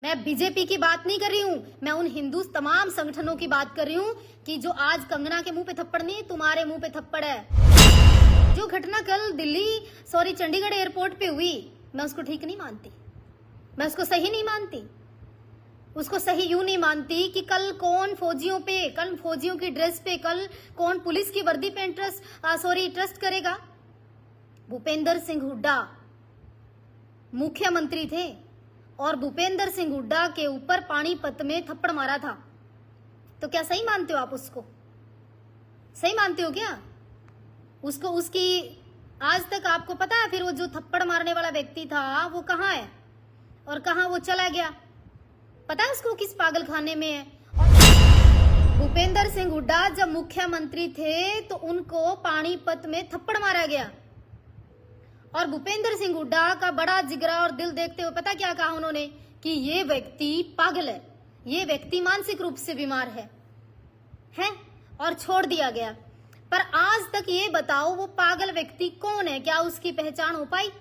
मैं बीजेपी की बात नहीं कर रही हूँ, मैं उन हिंदू तमाम संगठनों की बात कर रही हूँ कि जो आज कंगना के मुंह पे थप्पड़ नहीं, तुम्हारे मुंह पे थप्पड़ है। जो घटना कल चंडीगढ़ एयरपोर्ट पे हुई, मैं उसको ठीक नहीं मानती, मैं उसको सही नहीं मानती। उसको सही यूं नहीं मानती कि कल कौन फौजियों पे, कल फौजियों की ड्रेस पे, कल कौन पुलिस की वर्दी पे ट्रस्ट करेगा। भूपेंद्र सिंह हुड्डा मुख्यमंत्री थे और भूपेंद्र सिंह हुड्डा के ऊपर पानीपत में थप्पड़ मारा था, तो क्या सही मानते हो आप? उसको सही मानते हो क्या? उसको उसकी आज तक आपको पता है फिर वो जो थप्पड़ मारने वाला व्यक्ति था वो कहाँ है और कहाँ वो चला गया? पता है उसको किस पागल खाने में है? भूपेंद्र सिंह हुड्डा जब मुख्यमंत्री थे तो उनको पानीपत में थप्पड़ मारा गया और भूपेंद्र सिंह हुड्डा का बड़ा जिगरा और दिल देखते हुए पता क्या कहा उन्होंने कि ये व्यक्ति पागल है, ये व्यक्ति मानसिक रूप से बीमार है और छोड़ दिया गया। पर आज तक ये बताओ वो पागल व्यक्ति कौन है? क्या उसकी पहचान हो पाई?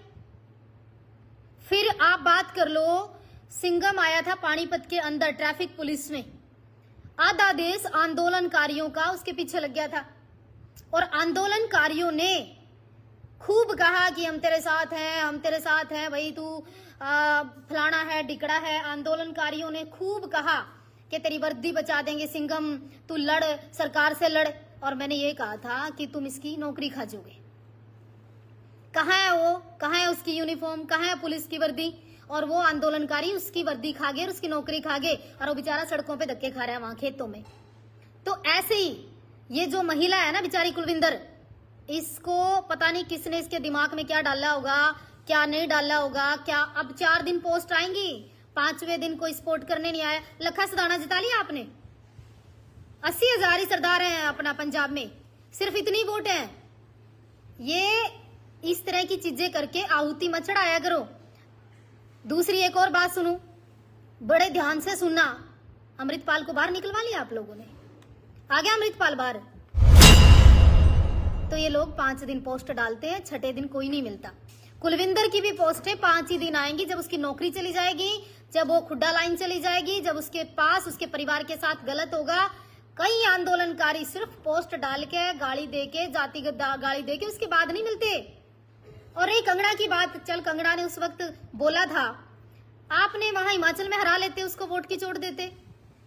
फिर आप बात कर लो, सिंघम आया था पानीपत के अंदर ट्रैफिक पुलिस में, आधा देश आंदोलनकारियों का उसके पीछे लग गया था और आंदोलनकारियों ने खूब कहा कि हम तेरे साथ हैं, हम तेरे साथ हैं, भाई तू फलाना है, डिकड़ा है। आंदोलनकारियों ने खूब कहा कि तेरी वर्दी बचा देंगे सिंघम, तू लड़, सरकार से लड़। और मैंने ये कहा था कि तुम इसकी नौकरी खा जाओगे। कहाँ है वो? कहाँ है उसकी यूनिफॉर्म? कहाँ है पुलिस की वर्दी? और वो आंदोलनकारी उसकी वर्दी खा गए, उसकी नौकरी खा गए और वो बेचारा सड़कों पे धक्के खा रहा है वहां खेतों में। तो ऐसे ही ये जो महिला है ना बेचारी कुलविंदर, इसको पता नहीं किसने इसके दिमाग में क्या डाला होगा, क्या नहीं डाला होगा। क्या अब 4 दिन पोस्ट आएंगी, 5वें दिन कोई सपोर्ट करने नहीं आया। लखा सदाना जिता लिया आपने, 80,000 ही सरदार हैं अपना पंजाब में, सिर्फ इतनी वोट है। ये इस तरह की चीजें करके आहुति मत चढ़ाया करो। दूसरी एक और बात सुनो, बड़े ध्यान से सुनना। अमृतपाल को बाहर निकलवा लिया आप लोगों ने, आ गया अमृतपाल बाहर। तो ये लोग 5 दिन पोस्ट डालते हैं, 6ठे दिन कोई नहीं मिलता। कुलविंदर की भी पोस्टें 5 ही दिन आएंगी, जब उसकी नौकरी चली जाएगी, जब वो खुड्डा लाइन चली जाएगी, जब उसके पास उसके परिवार के साथ गलत होगा। कई आंदोलनकारी सिर्फ पोस्ट डाल के, गाली देके, जातिगत गाली देके उसके बाद नहीं मिलते। और एक कंगना की बात, चल कंगना ने उस वक्त बोला था, आपने वहां हिमाचल में हरा लेते, उसको वोट की चोट देते।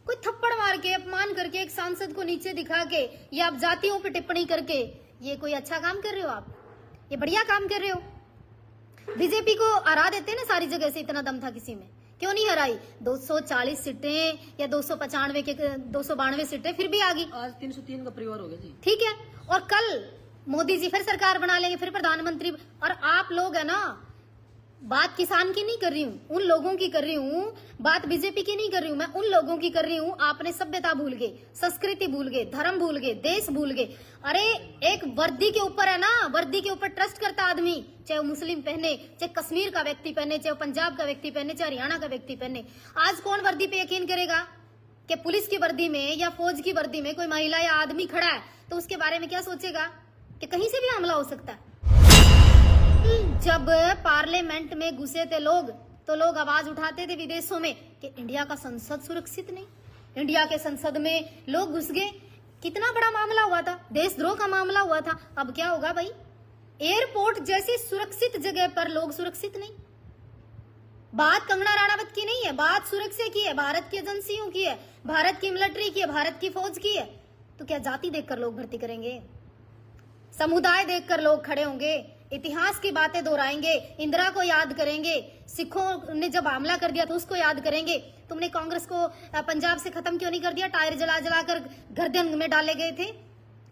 कोई थप्पड़ मार के, अपमान करके, एक सांसद को नीचे दिखा के, या आप जातियों पे टिप्पणी करके, ये कोई अच्छा काम कर रहे हो आप? ये बढ़िया काम कर रहे हो? बीजेपी को हरा देते ना सारी जगह से, इतना दम था किसी में, क्यों नहीं हराई? 240 सीटें या 295 के 292 सीटें फिर भी आ गई। आज 303 का परिवार हो गया जी। ठीक है, और कल मोदी जी फिर सरकार बना लेंगे, फिर प्रधानमंत्री। और आप लोग है ना, बात किसान की नहीं कर रही हूँ, उन लोगों की कर रही हूँ, बात बीजेपी की नहीं कर रही हूँ, मैं उन लोगों की कर रही हूँ। आपने सभ्यता भूल गए, संस्कृति भूल गए, धर्म भूल गए, देश भूल गए। अरे एक वर्दी के ऊपर है ना, वर्दी के ऊपर ट्रस्ट करता आदमी, चाहे वो मुस्लिम पहने, चाहे कश्मीर का व्यक्ति पहने, चाहे पंजाब का व्यक्ति पहने, चाहे हरियाणा का व्यक्ति पहने। आज कौन वर्दी पे यकीन करेगा? कि पुलिस की वर्दी में या फौज की वर्दी में कोई महिला या आदमी खड़ा है तो उसके बारे में क्या सोचेगा कि कहीं से भी हमला हो सकता है। जब पार्लियामेंट में घुसे थे लोग, तो लोग आवाज उठाते थे विदेशों में कि इंडिया का संसद सुरक्षित नहीं, इंडिया के संसद में लोग घुस गए। कितना बड़ा मामला हुआ था, देशद्रोह का मामला हुआ था। अब क्या होगा भाई? एयरपोर्ट जैसी सुरक्षित जगह पर लोग सुरक्षित नहीं। बात कंगना राणावत की नहीं है, बात सुरक्षा की है, भारत की एजेंसियों की है, भारत की मिलिट्री की है, भारत की फौज की है। तो क्या जाति देखकर लोग भर्ती करेंगे? समुदाय देखकर लोग खड़े होंगे, इतिहास की बातें दोहराएंगे, इंदिरा को याद करेंगे, सिखों ने जब हमला कर दिया था उसको याद करेंगे। तुमने कांग्रेस को पंजाब से खत्म क्यों नहीं कर दिया? टायर जला जला कर गर्दन में डाले गए थे।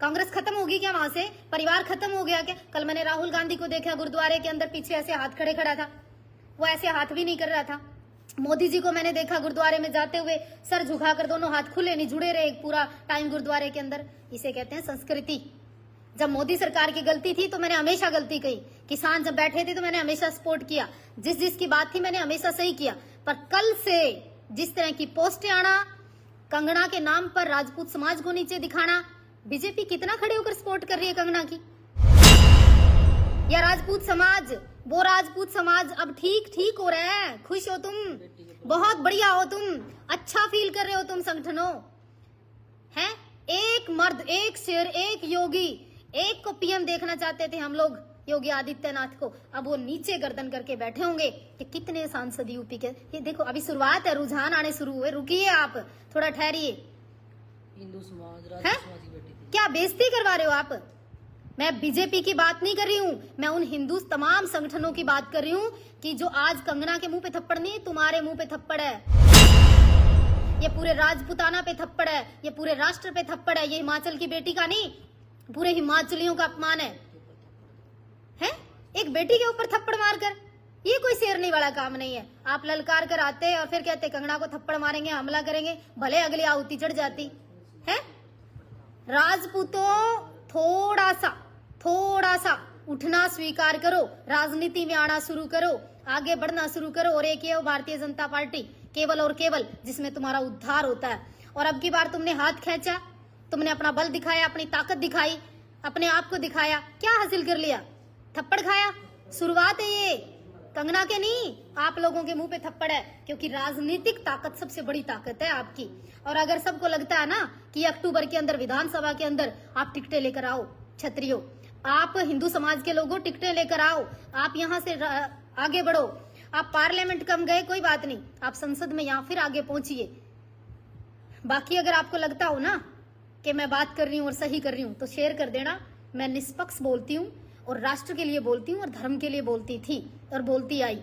कांग्रेस खत्म होगी क्या वहां से? परिवार खत्म हो गया क्या? कल मैंने राहुल गांधी को देखा गुरुद्वारे के अंदर, पीछे ऐसे हाथ खड़े खड़ा था, वो ऐसे हाथ भी नहीं कर रहा था। मोदी जी को मैंने देखा गुरुद्वारे में जाते हुए, सर झुकाकर, दोनों हाथ खुले नहीं, जुड़े रहे पूरा टाइम गुरुद्वारे के अंदर। इसे कहते हैं संस्कृति। जब मोदी सरकार की गलती थी तो मैंने हमेशा गलती कही, किसान जब बैठे थे तो मैंने हमेशा सपोर्ट किया, जिस जिसकी बात थी मैंने हमेशा सही किया। पर कल से जिस तरह की पोस्टें आना, कंगना के नाम पर राजपूत समाज को नीचे दिखाना, बीजेपी कितना खड़े होकर सपोर्ट कर रही है कंगना की? या राजपूत समाज वो राजपूत समाज अब ठीक हो रहा है। खुश हो तुम, बहुत बढ़िया हो तुम, अच्छा फील कर रहे हो तुम संगठनों हैं। एक मर्द, एक शेर, एक योगी, एक को पीएम देखना चाहते थे हम लोग, योगी आदित्यनाथ को। अब वो नीचे गर्दन करके बैठे होंगे कि कितने सांसद यूपी के। ये देखो अभी शुरुआत है, रुझान आने शुरू हुए, रुकिए आप थोड़ा ठहरिए। हिंदू समाज, है क्या बेइज्जती करवा रहे हो आप? मैं बीजेपी की बात नहीं कर रही हूँ, मैं उन हिंदू तमाम संगठनों की बात कर रही हूँ कि जो आज कंगना के मुंह पे थप्पड़ नहीं, तुम्हारे मुंह पे थप्पड़ है, ये पूरे राजपूताना पे थप्पड़ है, ये पूरे राष्ट्र पे थप्पड़ है। ये हिमाचल की बेटी का नहीं, पूरे हिमाचलियों का अपमान है। एक बेटी के ऊपर थप्पड़ मारकर, ये कोई शेरनी वाला काम नहीं है। आप ललकार कर आते और फिर कहते कंगना को थप्पड़ मारेंगे, हमला करेंगे, भले अगली आहुति चढ़ जाती है। राजपूतों थोड़ा सा उठना स्वीकार करो, राजनीति में आना शुरू करो, आगे बढ़ना शुरू करो, और एक ये भारतीय जनता पार्टी केवल और केवल जिसमें तुम्हारा उद्धार होता है। और अब की बार तुमने हाथ खींचा, तुमने अपना बल दिखाया, अपनी ताकत दिखाई, अपने आप को दिखाया, क्या हासिल कर लिया? थप्पड़ खाया। शुरुआत है ये, कंगना के नहीं, आप लोगों के मुंह पे थप्पड़ है, क्योंकि राजनीतिक ताकत सबसे बड़ी ताकत है आपकी। और अगर सबको लगता है ना कि अक्टूबर के अंदर विधानसभा के अंदर आप टिकटें लेकर आओ, क्षत्रियो, आप हिंदू समाज के लोगों टिकटें लेकर आओ, आप यहाँ से आगे बढ़ो, आप पार्लियामेंट कम गए कोई बात नहीं, आप संसद में यहाँ फिर आगे पहुंचिए। बाकी अगर आपको लगता हो ना कि मैं बात कर रही हूँ और सही कर रही हूँ तो शेयर कर देना। मैं निष्पक्ष बोलती हूँ और राष्ट्र के लिए बोलती हूँ और धर्म के लिए बोलती थी और बोलती आई।